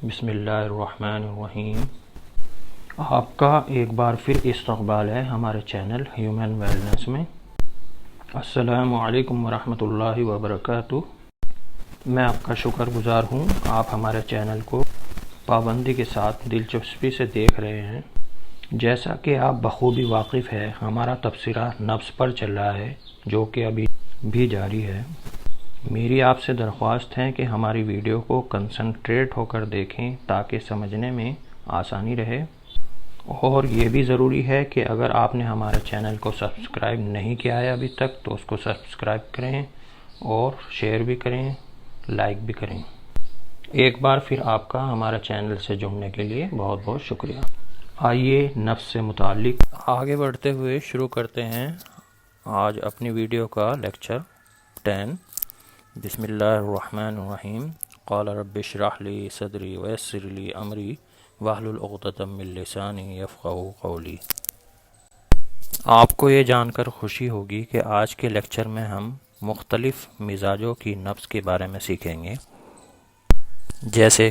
بسم اللہ الرحمن الرحیم۔ آپ کا ایک بار پھر استقبال ہے ہمارے چینل ہیومن ویلنس میں۔ السلام علیکم ورحمۃ اللہ وبرکاتہ۔ میں آپ کا شکر گزار ہوں، آپ ہمارے چینل کو پابندی کے ساتھ دلچسپی سے دیکھ رہے ہیں۔ جیسا کہ آپ بخوبی واقف ہے، ہمارا تبصرہ نفس پر چل رہا ہے جو کہ ابھی بھی جاری ہے۔ میری آپ سے درخواست ہے کہ ہماری ویڈیو کو کنسنٹریٹ ہو کر دیکھیں تاکہ سمجھنے میں آسانی رہے، اور یہ بھی ضروری ہے کہ اگر آپ نے ہمارے چینل کو سبسکرائب نہیں کیا ہے ابھی تک تو اس کو سبسکرائب کریں اور شیئر بھی کریں، لائک بھی کریں۔ ایک بار پھر آپ کا ہمارے چینل سے جڑنے کے لیے بہت بہت شکریہ۔ آئیے نفس سے متعلق آگے بڑھتے ہوئے شروع کرتے ہیں آج اپنی ویڈیو کا لیکچر 10۔ بسم اللہ الرحمن الرحیم۔ قال رب اشرح لی صدری ویسر لی امری واحلل عقدۃ من لسانی یفقہوا قولی۔ آپ کو یہ جان کر خوشی ہوگی کہ آج کے لیکچر میں ہم مختلف مزاجوں کی نفس کے بارے میں سیکھیں گے، جیسے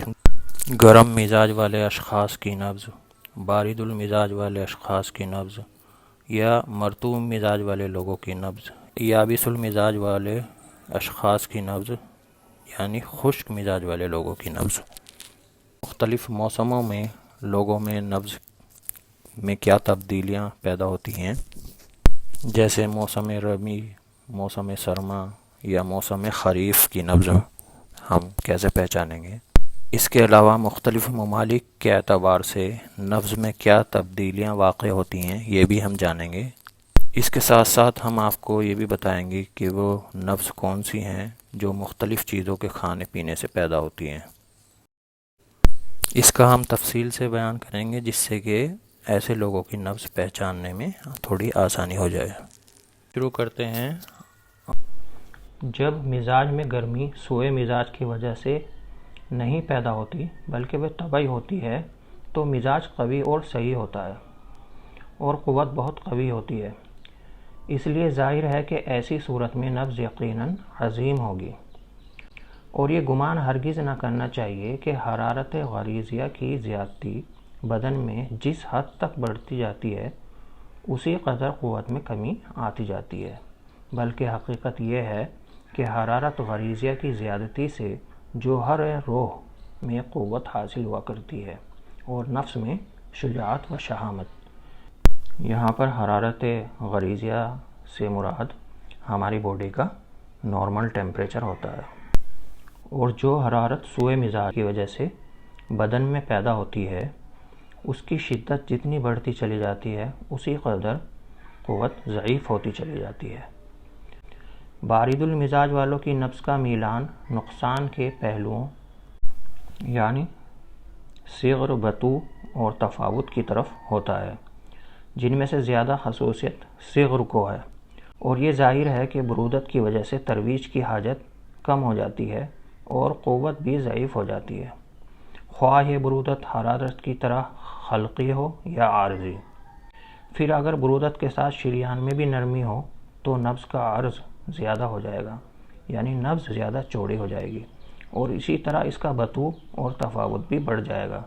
گرم مزاج والے اشخاص کی نبض، بارد المزاج والے اشخاص کی نبض، یا مرطوب مزاج والے لوگوں کی نبض، یابس المزاج والے اشخاص کی نبض یعنی خشک مزاج والے لوگوں کی نبض۔ مختلف موسموں میں لوگوں میں نبض میں کیا تبدیلیاں پیدا ہوتی ہیں، جیسے موسم ربیع، موسم سرما یا موسم خریف کی نبض ہم کیسے پہچانیں گے۔ اس کے علاوہ مختلف ممالک کے اعتبار سے نبض میں کیا تبدیلیاں واقع ہوتی ہیں یہ بھی ہم جانیں گے۔ اس کے ساتھ ساتھ ہم آپ کو یہ بھی بتائیں گے کہ وہ نبض کون سی ہیں جو مختلف چیزوں کے کھانے پینے سے پیدا ہوتی ہیں۔ اس کا ہم تفصیل سے بیان کریں گے جس سے کہ ایسے لوگوں کی نبض پہچاننے میں تھوڑی آسانی ہو جائے۔ شروع کرتے ہیں۔ جب مزاج میں گرمی سوئے مزاج کی وجہ سے نہیں پیدا ہوتی بلکہ وہ طبعی ہوتی ہے تو مزاج قوی اور صحیح ہوتا ہے اور قوت بہت قوی ہوتی ہے۔ اس لیے ظاہر ہے کہ ایسی صورت میں نبض یقیناً عظیم ہوگی، اور یہ گمان ہرگز نہ کرنا چاہیے کہ حرارت غریزیہ کی زیادتی بدن میں جس حد تک بڑھتی جاتی ہے اسی قدر قوت میں کمی آتی جاتی ہے، بلکہ حقیقت یہ ہے کہ حرارت غریزیہ کی زیادتی سے جوہر روح میں قوت حاصل ہوا کرتی ہے اور نفس میں شجاعت و شہامت۔ یہاں پر حرارت غریزیہ سے مراد ہماری باڈی کا نارمل ٹیمپریچر ہوتا ہے، اور جو حرارت سوئے مزاج کی وجہ سے بدن میں پیدا ہوتی ہے اس کی شدت جتنی بڑھتی چلی جاتی ہے اسی قدر قوت ضعیف ہوتی چلی جاتی ہے۔ بارد المزاج والوں کی نبض کا میلان نقصان کے پہلوؤں یعنی صغر، بطوء اور تفاوت کی طرف ہوتا ہے، جن میں سے زیادہ خصوصیت صغر کو ہے، اور یہ ظاہر ہے کہ برودت کی وجہ سے ترویج کی حاجت کم ہو جاتی ہے اور قوت بھی ضعیف ہو جاتی ہے، خواہ یہ برودت حرارت کی طرح خلقی ہو یا عارضی۔ پھر اگر برودت کے ساتھ شریان میں بھی نرمی ہو تو نبض کا عرض زیادہ ہو جائے گا، یعنی نبض زیادہ چوڑی ہو جائے گی، اور اسی طرح اس کا بطوء اور تفاوت بھی بڑھ جائے گا۔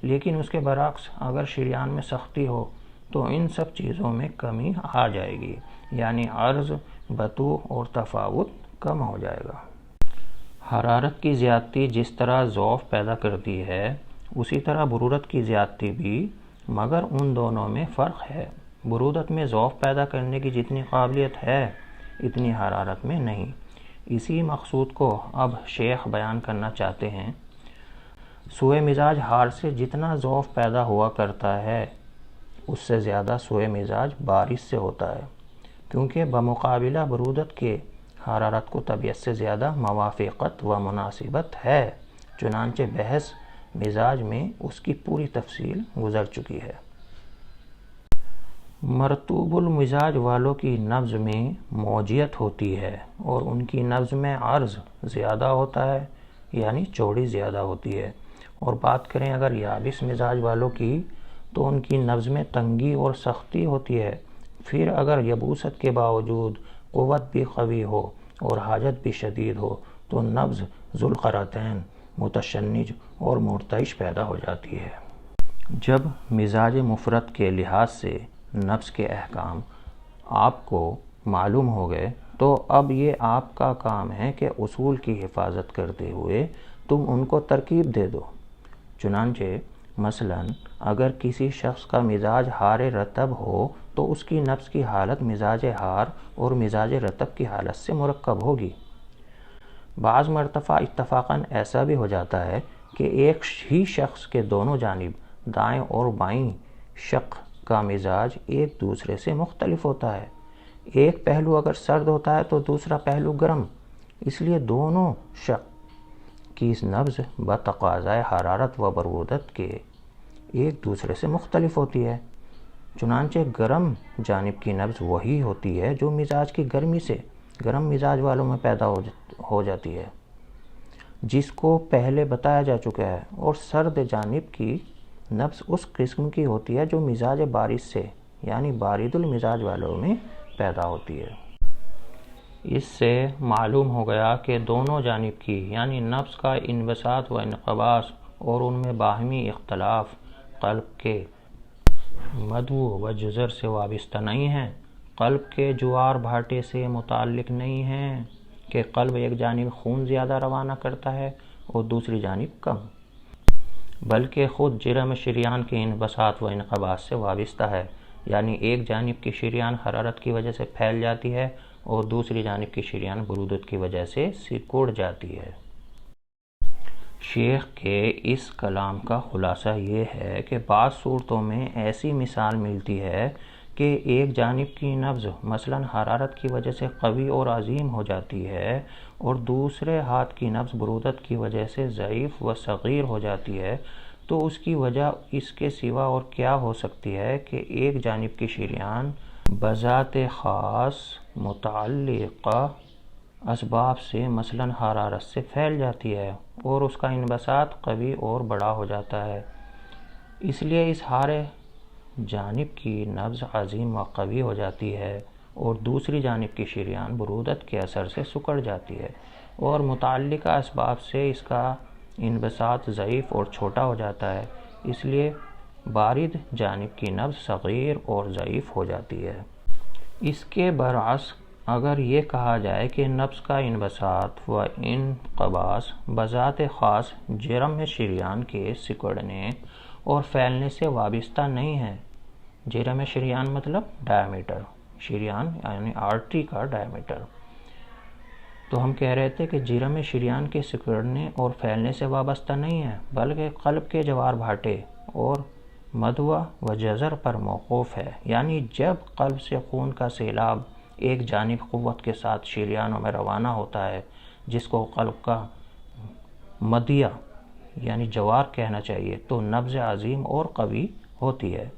لیکن اس کے برعکس اگر شریان میں سختی ہو تو ان سب چیزوں میں کمی آ جائے گی، یعنی عرض، بطوء اور تفاوت کم ہو جائے گا۔ حرارت کی زیادتی جس طرح ضعف پیدا کرتی ہے اسی طرح برودت کی زیادتی بھی، مگر ان دونوں میں فرق ہے۔ برودت میں ضعف پیدا کرنے کی جتنی قابلیت ہے اتنی حرارت میں نہیں۔ اسی مقصود کو اب شیخ بیان کرنا چاہتے ہیں۔ سوئے مزاج حار سے جتنا ضعف پیدا ہوا کرتا ہے اس سے زیادہ سوئے مزاج بارش سے ہوتا ہے، کیونکہ بمقابلہ برودت کے حرارت کو طبیعت سے زیادہ موافقت و مناسبت ہے، چنانچہ بحث مزاج میں اس کی پوری تفصیل گزر چکی ہے۔ مرطوب المزاج والوں کی نبض میں موجیت ہوتی ہے اور ان کی نبض میں عرض زیادہ ہوتا ہے، یعنی چوڑی زیادہ ہوتی ہے۔ اور بات کریں اگر یابس مزاج والوں کی تو ان کی نبض میں تنگی اور سختی ہوتی ہے۔ پھر اگر یبوست کے باوجود قوت بھی قوی ہو اور حاجت بھی شدید ہو تو نبض ذوالقرتین متشنج اور مرتعش پیدا ہو جاتی ہے۔ جب مزاج مفرد کے لحاظ سے نفس کے احکام آپ کو معلوم ہو گئے تو اب یہ آپ کا کام ہے کہ اصول کی حفاظت کرتے ہوئے تم ان کو ترکیب دے دو۔ چنانچہ مثلاً اگر کسی شخص کا مزاج حار رطب ہو تو اس کی نفس کی حالت مزاج حار اور مزاج رطب کی حالت سے مرکب ہوگی۔ بعض مرتبہ اتفاقاً ایسا بھی ہو جاتا ہے کہ ایک ہی شخص کے دونوں جانب دائیں اور بائیں شق کا مزاج ایک دوسرے سے مختلف ہوتا ہے۔ ایک پہلو اگر سرد ہوتا ہے تو دوسرا پہلو گرم، اس لیے دونوں شق کی نبض بتقاضۂ حرارت و برودت کے ایک دوسرے سے مختلف ہوتی ہے۔ چنانچہ گرم جانب کی نبض وہی ہوتی ہے جو مزاج کی گرمی سے گرم مزاج والوں میں پیدا ہو جاتی ہے، جس کو پہلے بتایا جا چکا ہے، اور سرد جانب کی نبض اس قسم کی ہوتی ہے جو مزاج بارد سے یعنی بارد المزاج والوں میں پیدا ہوتی ہے۔ اس سے معلوم ہو گیا کہ دونوں جانب کی یعنی نفس کا انبساط و انقباض اور ان میں باہمی اختلاف قلب کے مدو و جزر سے وابستہ نہیں ہیں، قلب کے جوار بھاٹے سے متعلق نہیں ہیں کہ قلب ایک جانب خون زیادہ روانہ کرتا ہے اور دوسری جانب کم، بلکہ خود جرم شریان کے انبساط و انقباض سے وابستہ ہے، یعنی ایک جانب کی شریان حرارت کی وجہ سے پھیل جاتی ہے اور دوسری جانب کی شریان برودت کی وجہ سے سکڑ جاتی ہے۔ شیخ کے اس کلام کا خلاصہ یہ ہے کہ بعض صورتوں میں ایسی مثال ملتی ہے کہ ایک جانب کی نبض مثلاً حرارت کی وجہ سے قوی اور عظیم ہو جاتی ہے اور دوسرے ہاتھ کی نبض برودت کی وجہ سے ضعیف و صغیر ہو جاتی ہے، تو اس کی وجہ اس کے سوا اور کیا ہو سکتی ہے کہ ایک جانب کی شریان بذات خاص متعلقہ اسباب سے مثلاً حرارت سے پھیل جاتی ہے اور اس کا انبساط قوی اور بڑا ہو جاتا ہے، اس لیے اس حار جانب کی نبض عظیم و قوی ہو جاتی ہے اور دوسری جانب کی شریان برودت کے اثر سے سکڑ جاتی ہے اور متعلقہ اسباب سے اس کا انبساط ضعیف اور چھوٹا ہو جاتا ہے، اس لیے بارد جانب کی نبض صغیر اور ضعیف ہو جاتی ہے۔ اس کے برعکس اگر یہ کہا جائے کہ نبض کا انبساط و انقباض بذات خاص جرم شریان کے سکڑنے اور پھیلنے سے وابستہ نہیں ہے، جرم شریان مطلب ڈائیمیٹر، شریان یعنی آرٹری کا ڈائیمیٹر، تو ہم کہہ رہے تھے کہ جرم شریان کے سکڑنے اور پھیلنے سے وابستہ نہیں ہے بلکہ قلب کے جوار بھاٹے اور مدوع و جزر پر موقوف ہے، یعنی جب قلب سے خون کا سیلاب ایک جانب قوت کے ساتھ شریانوں میں روانہ ہوتا ہے جس کو قلب کا مدیہ یعنی جوار کہنا چاہیے، تو نبض عظیم اور قوی ہوتی ہے،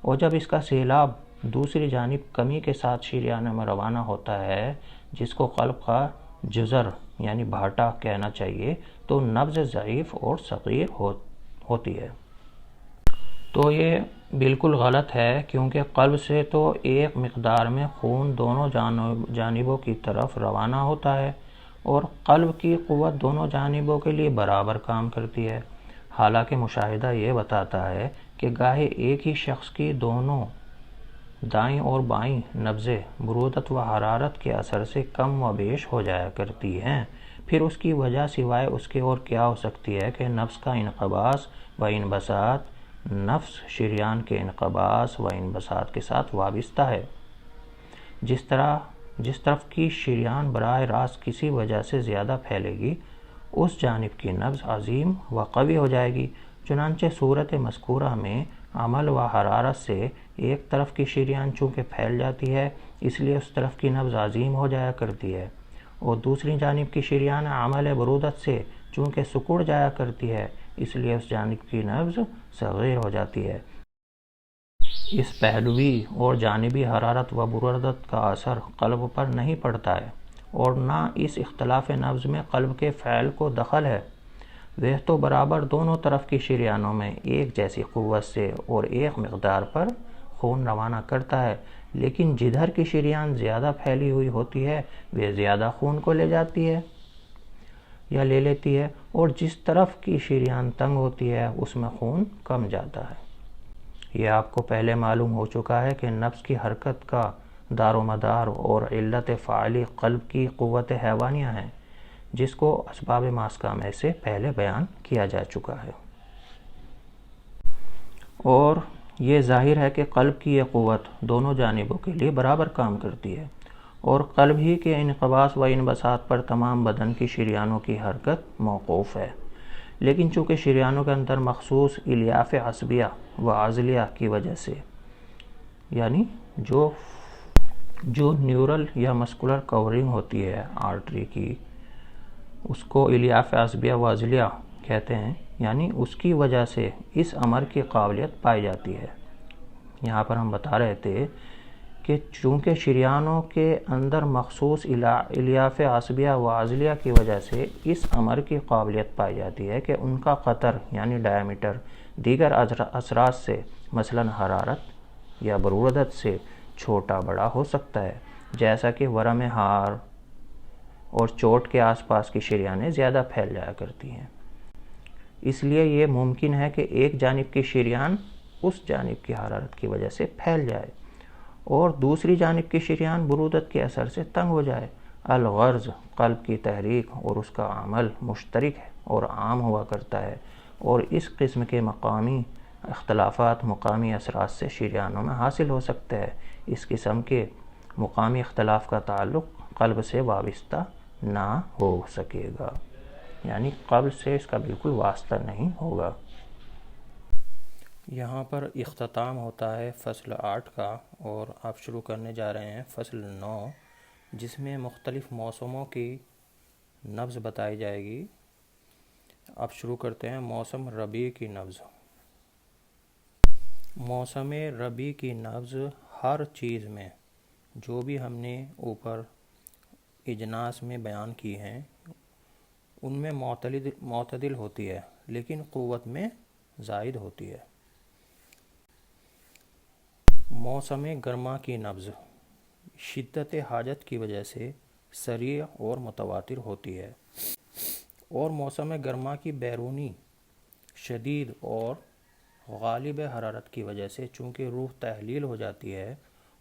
اور جب اس کا سیلاب دوسری جانب کمی کے ساتھ شریانوں میں روانہ ہوتا ہے جس کو قلب کا جزر یعنی بھاٹا کہنا چاہیے، تو نبض ضعیف اور صغیر ہوتی ہے۔ تو یہ بالکل غلط ہے، کیونکہ قلب سے تو ایک مقدار میں خون دونوں جانبوں کی طرف روانہ ہوتا ہے اور قلب کی قوت دونوں جانبوں کے لیے برابر کام کرتی ہے، حالانکہ مشاہدہ یہ بتاتا ہے کہ گاہے ایک ہی شخص کی دونوں دائیں اور بائیں نبضیں برودت و حرارت کے اثر سے کم و بیش ہو جایا کرتی ہیں، پھر اس کی وجہ سوائے اس کے اور کیا ہو سکتی ہے کہ نفس کا انقباض و انبساط نفس شریان کے انقباض و انبساط کے ساتھ وابستہ ہے۔ جس طرف کی شریان براہ راست کسی وجہ سے زیادہ پھیلے گی اس جانب کی نبض عظیم و قوی ہو جائے گی، چنانچہ صورت مذکورہ میں عمل و حرارت سے ایک طرف کی شریان چونکہ پھیل جاتی ہے اس لیے اس طرف کی نبض عظیم ہو جایا کرتی ہے، اور دوسری جانب کی شریان عمل برودت سے چونکہ سکڑ جایا کرتی ہے اس لیے اس جانب کی نبض صغیر ہو جاتی ہے۔ اس پہلوی اور جانبی حرارت و برودت کا اثر قلب پر نہیں پڑتا ہے اور نہ اس اختلاف نبض میں قلب کے فعل کو دخل ہے، وہ تو برابر دونوں طرف کی شریانوں میں ایک جیسی قوت سے اور ایک مقدار پر خون روانہ کرتا ہے، لیکن جدھر کی شریان زیادہ پھیلی ہوئی ہوتی ہے وہ زیادہ خون کو لے جاتی ہے۔ یا لے لیتی ہے، اور جس طرف کی شریان تنگ ہوتی ہے اس میں خون کم جاتا ہے۔ یہ آپ کو پہلے معلوم ہو چکا ہے کہ نفس کی حرکت کا دار و مدار اور علت فعالی قلب کی قوت حیوانیہ ہیں، جس کو اسباب ماسکہ میں سے پہلے بیان کیا جا چکا ہے۔ اور یہ ظاہر ہے کہ قلب کی یہ قوت دونوں جانبوں کے لیے برابر کام کرتی ہے، اور قلب ہی کے انقباض و انبساط پر تمام بدن کی شریانوں کی حرکت موقوف ہے۔ لیکن چونکہ شریانوں کے اندر مخصوص الیاف عصبیہ و عضلیہ کی وجہ سے، یعنی جو نیورل یا مسکولر کورنگ ہوتی ہے آرٹری کی، اس کو الیاف عصبیہ و عضلیہ کہتے ہیں، یعنی اس کی وجہ سے اس امر کی قابلیت پائی جاتی ہے۔ یہاں پر ہم بتا رہے تھے کہ چونکہ شریانوں کے اندر مخصوص الیاف عصبیہ و عضلیہ کی وجہ سے اس امر کی قابلیت پائی جاتی ہے کہ ان کا قطر یعنی ڈائیمیٹر دیگر اثرات سے مثلا حرارت یا برودت سے چھوٹا بڑا ہو سکتا ہے، جیسا کہ ورم ہار اور چوٹ کے آس پاس کی شریانیں زیادہ پھیل جایا کرتی ہیں۔ اس لیے یہ ممکن ہے کہ ایک جانب کی شریان اس جانب کی حرارت کی وجہ سے پھیل جائے اور دوسری جانب کی شریان برودت کے اثر سے تنگ ہو جائے۔ الغرض قلب کی تحریک اور اس کا عمل مشترک ہے اور عام ہوا کرتا ہے، اور اس قسم کے مقامی اختلافات مقامی اثرات سے شریانوں میں حاصل ہو سکتے ہیں۔ اس قسم کے مقامی اختلاف کا تعلق قلب سے وابستہ نہ ہو سکے گا، یعنی قلب سے اس کا بالکل واسطہ نہیں ہوگا۔ یہاں پر اختتام ہوتا ہے فصل 8 کا، اور آپ شروع کرنے جا رہے ہیں فصل 9، جس میں مختلف موسموں کی نبض بتائی جائے گی۔ آپ شروع کرتے ہیں موسم ربیع کی نبض۔ موسم ربیع کی نبض ہر چیز میں جو بھی ہم نے اوپر اجناس میں بیان کی ہیں ان میں معتدل ہوتی ہے، لیکن قوت میں زائد ہوتی ہے۔ موسم گرما کی نبض شدت حاجت کی وجہ سے سریع اور متواتر ہوتی ہے، اور موسم گرما کی بیرونی شدید اور غالب حرارت کی وجہ سے چونکہ روح تحلیل ہو جاتی ہے،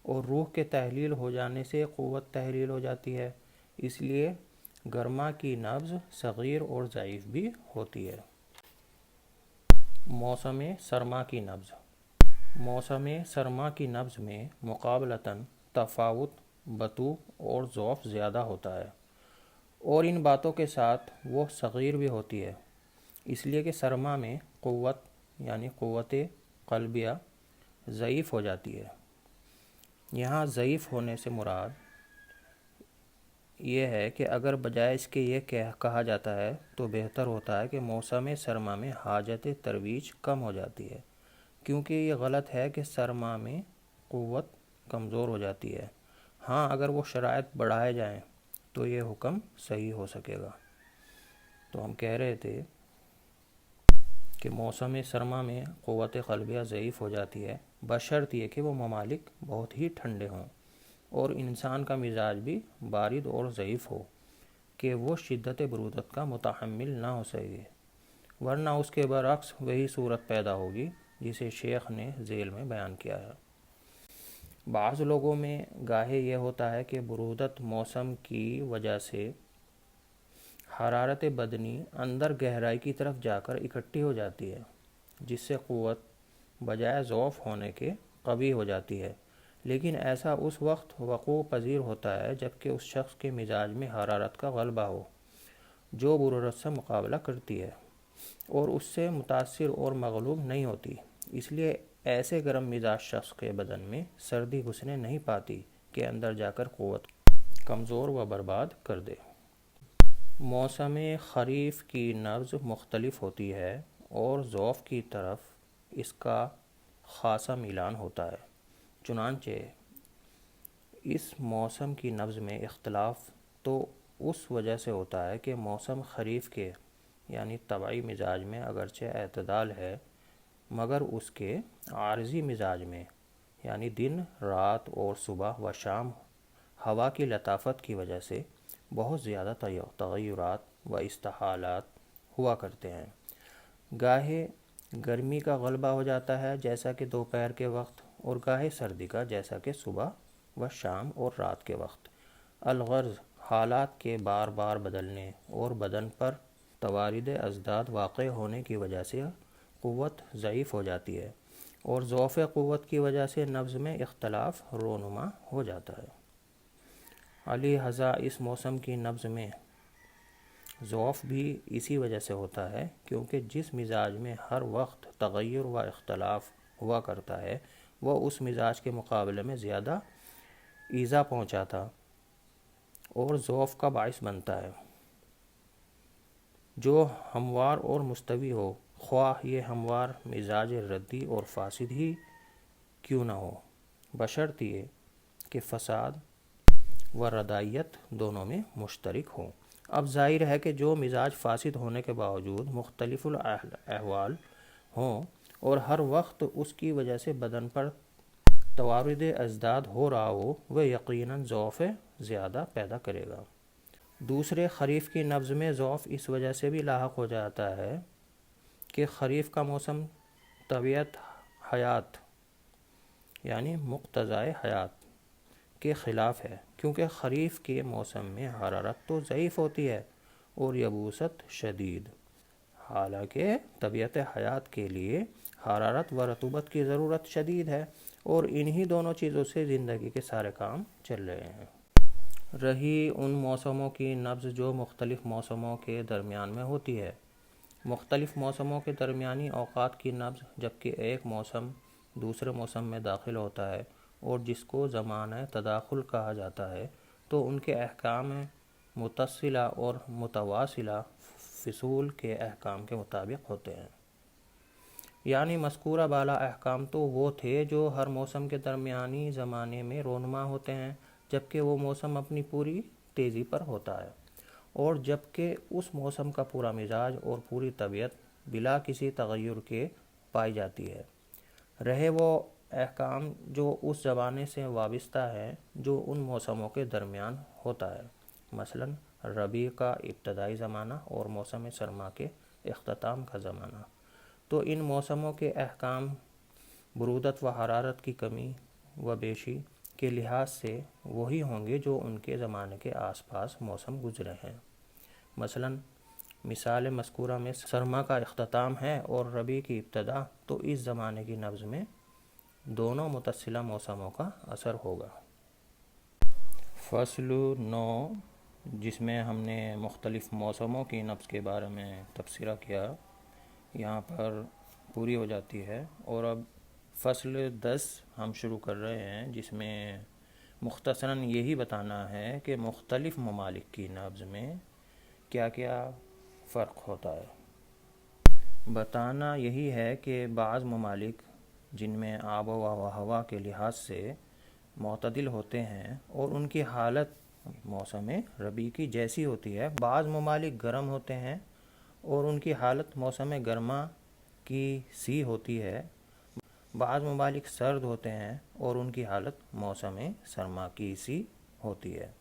اور روح کے تحلیل ہو جانے سے قوت تحلیل ہو جاتی ہے، اس لیے گرما کی نبض صغیر اور ضعیف بھی ہوتی ہے۔ موسم سرما کی نبض۔ موسم سرما کی نبض میں مقابلتاً تفاوت بطوء اور ضعف زیادہ ہوتا ہے، اور ان باتوں کے ساتھ وہ صغیر بھی ہوتی ہے، اس لیے کہ سرما میں قوت یعنی قوت قلبیہ ضعیف ہو جاتی ہے۔ یہاں ضعیف ہونے سے مراد یہ ہے کہ اگر بجائے اس کے یہ کہا جاتا ہے تو بہتر ہوتا ہے کہ موسم سرما میں حاجت ترویج کم ہو جاتی ہے، کیونکہ یہ غلط ہے کہ سرما میں قوت کمزور ہو جاتی ہے۔ ہاں اگر وہ شرائط بڑھائے جائیں تو یہ حکم صحیح ہو سکے گا۔ تو ہم کہہ رہے تھے کہ موسم سرما میں قوت قلبیہ ضعیف ہو جاتی ہے، بشرط یہ کہ وہ ممالک بہت ہی ٹھنڈے ہوں اور انسان کا مزاج بھی بارد اور ضعیف ہو کہ وہ شدت برودت کا متحمل نہ ہو سکے، ورنہ اس کے برعکس وہی صورت پیدا ہوگی جسے شیخ نے ذیل میں بیان کیا ہے۔ بعض لوگوں میں گاہے یہ ہوتا ہے کہ برودت موسم کی وجہ سے حرارت بدنی اندر گہرائی کی طرف جا کر اکٹھی ہو جاتی ہے، جس سے قوت بجائے ضعف ہونے کے قوی ہو جاتی ہے، لیکن ایسا اس وقت وقوع پذیر ہوتا ہے جبکہ اس شخص کے مزاج میں حرارت کا غلبہ ہو جو برودت سے مقابلہ کرتی ہے اور اس سے متاثر اور مغلوب نہیں ہوتی۔ اس لیے ایسے گرم مزاج شخص کے بدن میں سردی گھسنے نہیں پاتی کہ اندر جا کر قوت کمزور و برباد کر دے۔ موسم خریف کی نبض مختلف ہوتی ہے اور ضعف کی طرف اس کا خاصا میلان ہوتا ہے، چنانچہ اس موسم کی نبض میں اختلاف تو اس وجہ سے ہوتا ہے کہ موسم خریف کے یعنی طبعی مزاج میں اگرچہ اعتدال ہے، مگر اس کے عارضی مزاج میں یعنی دن رات اور صبح و شام ہوا کی لطافت کی وجہ سے بہت زیادہ تغیرات و استحالات ہوا کرتے ہیں۔ گاہے گرمی کا غلبہ ہو جاتا ہے جیسا کہ دوپہر کے وقت، اور گاہے سردی کا جیسا کہ صبح و شام اور رات کے وقت۔ الغرض حالات کے بار بار بدلنے اور بدن پر توارد ازداد واقع ہونے کی وجہ سے قوت ضعیف ہو جاتی ہے، اور ضعف قوت کی وجہ سے نبض میں اختلاف رونما ہو جاتا ہے۔ لہذا اس موسم کی نبض میں ضعف بھی اسی وجہ سے ہوتا ہے کیونکہ جس مزاج میں ہر وقت تغیر و اختلاف ہوا کرتا ہے وہ اس مزاج کے مقابلے میں زیادہ ایذا پہنچاتا اور ضعف کا باعث بنتا ہے۔ جو ہموار اور مستوی ہو، خواہ یہ ہموار مزاج ردی اور فاسد ہی کیوں نہ ہو، بشرط یہ کہ فساد و ردائیت دونوں میں مشترک ہوں۔ اب ظاہر ہے کہ جو مزاج فاسد ہونے کے باوجود مختلف الاحوال ہوں اور ہر وقت اس کی وجہ سے بدن پر توارد ازداد ہو رہا ہو، وہ یقیناً ضعف زیادہ پیدا کرے گا۔ دوسرے، خریف کی نبض میں ضعف اس وجہ سے بھی لاحق ہو جاتا ہے کہ خریف کا موسم طبیعت حیات یعنی مقتضائے حیات کے خلاف ہے، کیونکہ خریف کے موسم میں حرارت تو ضعیف ہوتی ہے اور یبوست شدید، حالانکہ طبیعت حیات کے لیے حرارت و رطوبت کی ضرورت شدید ہے، اور انہی دونوں چیزوں سے زندگی کے سارے کام چل رہے ہیں۔ رہی ان موسموں کی نبض جو مختلف موسموں کے درمیان میں ہوتی ہے، مختلف موسموں کے درمیانی اوقات کی نبض، جبکہ ایک موسم دوسرے موسم میں داخل ہوتا ہے اور جس کو زمانہ تداخل کہا جاتا ہے، تو ان کے احکام متصلہ اور متواصلہ فصول کے احکام کے مطابق ہوتے ہیں۔ یعنی مذکورہ بالا احکام تو وہ تھے جو ہر موسم کے درمیانی زمانے میں رونما ہوتے ہیں، جبکہ وہ موسم اپنی پوری تیزی پر ہوتا ہے، اور جبکہ اس موسم کا پورا مزاج اور پوری طبیعت بلا کسی تغیر کے پائی جاتی ہے۔ رہے وہ احکام جو اس زمانے سے وابستہ ہیں جو ان موسموں کے درمیان ہوتا ہے، مثلاً ربیع کا ابتدائی زمانہ اور موسم سرما کے اختتام کا زمانہ، تو ان موسموں کے احکام برودت و حرارت کی کمی و بیشی کے لحاظ سے وہی ہوں گے جو ان کے زمانے کے آس پاس موسم گزرے ہیں۔ مثلاً مثال مذکورہ میں سرما کا اختتام ہے اور ربیع کی ابتدا، تو اس زمانے کی نبض میں دونوں متصلہ موسموں کا اثر ہوگا۔ فصل 9، جس میں ہم نے مختلف موسموں کی نبض کے بارے میں تبصرہ کیا، یہاں پر پوری ہو جاتی ہے، اور اب فصل 10 ہم شروع کر رہے ہیں، جس میں مختصراً یہی بتانا ہے کہ مختلف ممالک کی نبض میں کیا کیا فرق ہوتا ہے۔ بتانا یہی ہے کہ بعض ممالک جن میں آب و ہوا کے لحاظ سے معتدل ہوتے ہیں اور ان کی حالت موسم ربیع کی جیسی ہوتی ہے، بعض ممالک گرم ہوتے ہیں اور ان کی حالت موسم گرما کی سی ہوتی ہے، بعض ممالک سرد ہوتے ہیں اور ان کی حالت موسم سرما کی سی ہوتی ہے،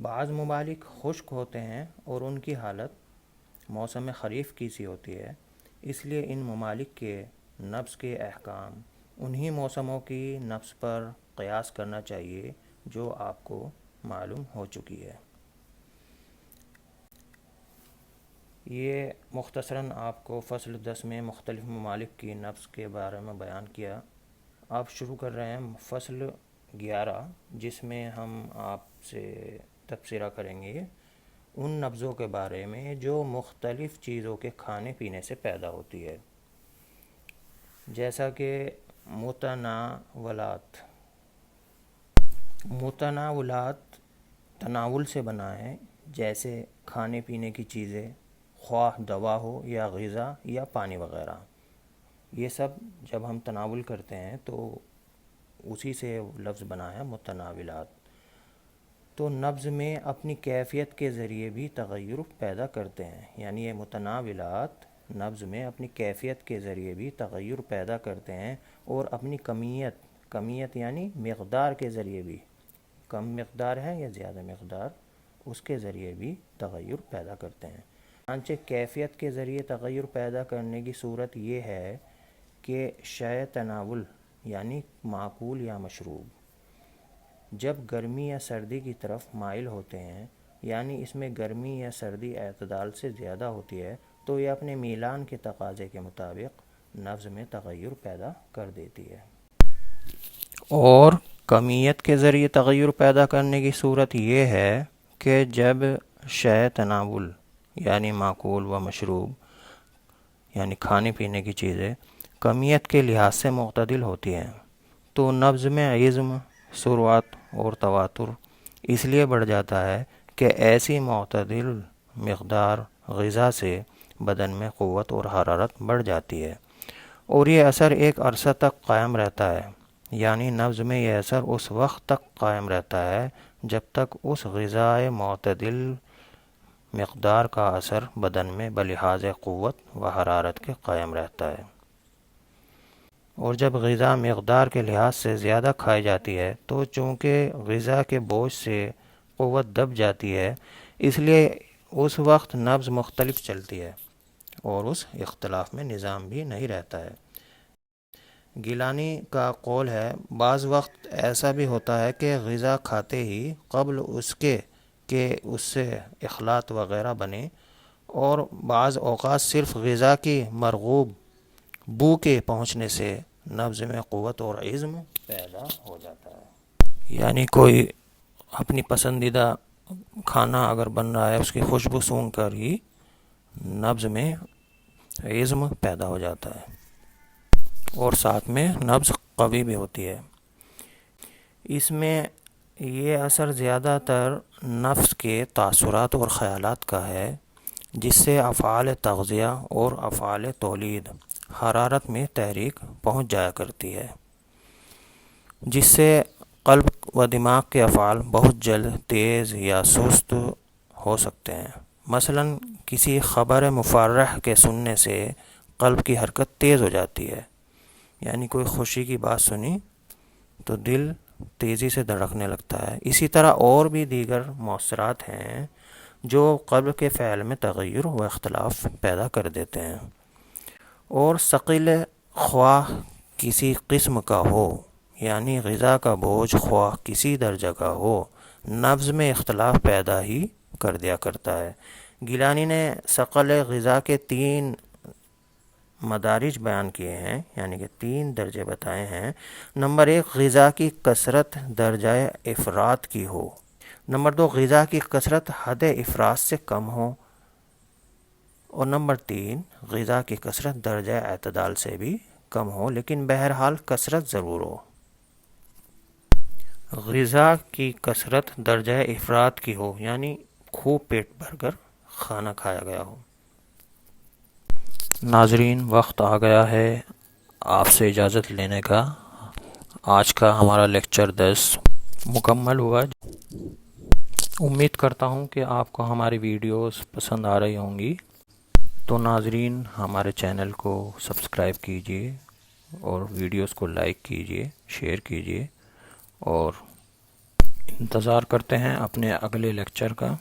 بعض ممالک خشک ہوتے ہیں اور ان کی حالت موسم خریف کی سی ہوتی ہے۔ اس لیے ان ممالک کے نبض کے احکام انہی موسموں کی نبض پر قیاس کرنا چاہیے جو آپ کو معلوم ہو چکی ہے۔ یہ مختصراً آپ کو فصل 10 میں مختلف ممالک کی نبض کے بارے میں بیان کیا۔ آپ شروع کر رہے ہیں فصل 11، جس میں ہم آپ سے تبصرہ کریں گے ان نبضوں کے بارے میں جو مختلف چیزوں کے کھانے پینے سے پیدا ہوتی ہے، جیسا کہ متناولات۔ متناولات تناول سے بنا ہے، جیسے کھانے پینے کی چیزیں، خواہ دوا ہو یا غذا یا پانی وغیرہ۔ یہ سب جب ہم تناول کرتے ہیں تو اسی سے لفظ بنا ہے متناولات۔ تو نبض میں اپنی کیفیت کے ذریعے بھی تغیر پیدا کرتے ہیں، یعنی یہ متناولات نبض میں اپنی کیفیت کے ذریعے بھی تغیر پیدا کرتے ہیں، اور اپنی کمیت یعنی مقدار کے ذریعے بھی، کم مقدار ہے یا زیادہ مقدار، اس کے ذریعے بھی تغیر پیدا کرتے ہیں۔ چنانچہ کیفیت کے ذریعے تغیر پیدا کرنے کی صورت یہ ہے کہ شے تناول یعنی معقول یا مشروب جب گرمی یا سردی کی طرف مائل ہوتے ہیں، یعنی اس میں گرمی یا سردی اعتدال سے زیادہ ہوتی ہے، تو یہ اپنے میلان کے تقاضے کے مطابق نبض میں تغیر پیدا کر دیتی ہے۔ اور کمیت کے ذریعے تغیر پیدا کرنے کی صورت یہ ہے کہ جب شے تناول یعنی معقول و مشروب یعنی کھانے پینے کی چیزیں کمیت کے لحاظ سے معتدل ہوتی ہیں تو نبض میں عزم، سرعت اور تواتر اس لیے بڑھ جاتا ہے کہ ایسی معتدل مقدار غذا سے بدن میں قوت اور حرارت بڑھ جاتی ہے، اور یہ اثر ایک عرصہ تک قائم رہتا ہے، یعنی نبض میں یہ اثر اس وقت تک قائم رہتا ہے جب تک اس غذائے معتدل مقدار کا اثر بدن میں بلحاظ قوت و حرارت کے قائم رہتا ہے، اور جب غذا مقدار کے لحاظ سے زیادہ کھائی جاتی ہے تو چونکہ غذا کے بوجھ سے قوت دب جاتی ہے، اس لیے اس وقت نبض مختلف چلتی ہے اور اس اختلاف میں نظام بھی نہیں رہتا ہے۔ گیلانی کا قول ہے، بعض وقت ایسا بھی ہوتا ہے کہ غذا کھاتے ہی قبل اس کے کہ اس سے اخلاط وغیرہ بنے، اور بعض اوقات صرف غذا کی مرغوب بو کے پہنچنے سے نبض میں قوت اور عزم پیدا ہو جاتا ہے۔ یعنی کوئی اپنی پسندیدہ کھانا اگر بن رہا ہے، اس کی خوشبو سونگھ کر ہی نبض میں عزم پیدا ہو جاتا ہے، اور ساتھ میں نبض قوی بھی ہوتی ہے۔ اس میں یہ اثر زیادہ تر نفس کے تاثرات اور خیالات کا ہے، جس سے افعال تغذیہ اور افعال تولید حرارت میں تحریک پہنچ جایا کرتی ہے، جس سے قلب و دماغ کے افعال بہت جلد تیز یا سست ہو سکتے ہیں۔ مثلا کسی خبر مفرح کے سننے سے قلب کی حرکت تیز ہو جاتی ہے، یعنی کوئی خوشی کی بات سنی تو دل تیزی سے دھڑکنے لگتا ہے۔ اسی طرح اور بھی دیگر مؤثرات ہیں جو قلب کے فعل میں تغیر و اختلاف پیدا کر دیتے ہیں، اور ثقل خواہ کسی قسم کا ہو، یعنی غذا کا بوجھ خواہ کسی درجہ کا ہو، نبض میں اختلاف پیدا ہی کر دیا کرتا ہے۔ گیلانی نے ثقل غذا کے 3 مدارج بیان کیے ہیں، یعنی کہ 3 درجے بتائے ہیں۔ نمبر 1، غذا کی کثرت درجہ افراط کی ہو۔ نمبر 2، غذا کی کثرت حد افراط سے کم ہو، اور نمبر 3، غذا کی کثرت درجہ اعتدال سے بھی کم ہو، لیکن بہرحال کثرت ضرور ہو۔ غذا کی کثرت درجہ افراط کی ہو، یعنی خوب پیٹ بھر کر کھانا کھایا گیا ہو۔ ناظرین، وقت آ گیا ہے آپ سے اجازت لینے کا۔ آج کا ہمارا لیکچر 10 مکمل ہوا۔ امید کرتا ہوں کہ آپ کو ہماری ویڈیوز پسند آ رہی ہوں گی، تو ناظرین ہمارے چینل کو سبسکرائب کیجیے اور ویڈیوز کو لائک کیجیے، شیئر کیجیے، اور انتظار کرتے ہیں اپنے اگلے لیکچر کا۔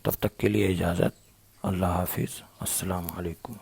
تب تک کے لیے اجازت۔ اللہ حافظ۔ السلام علیکم۔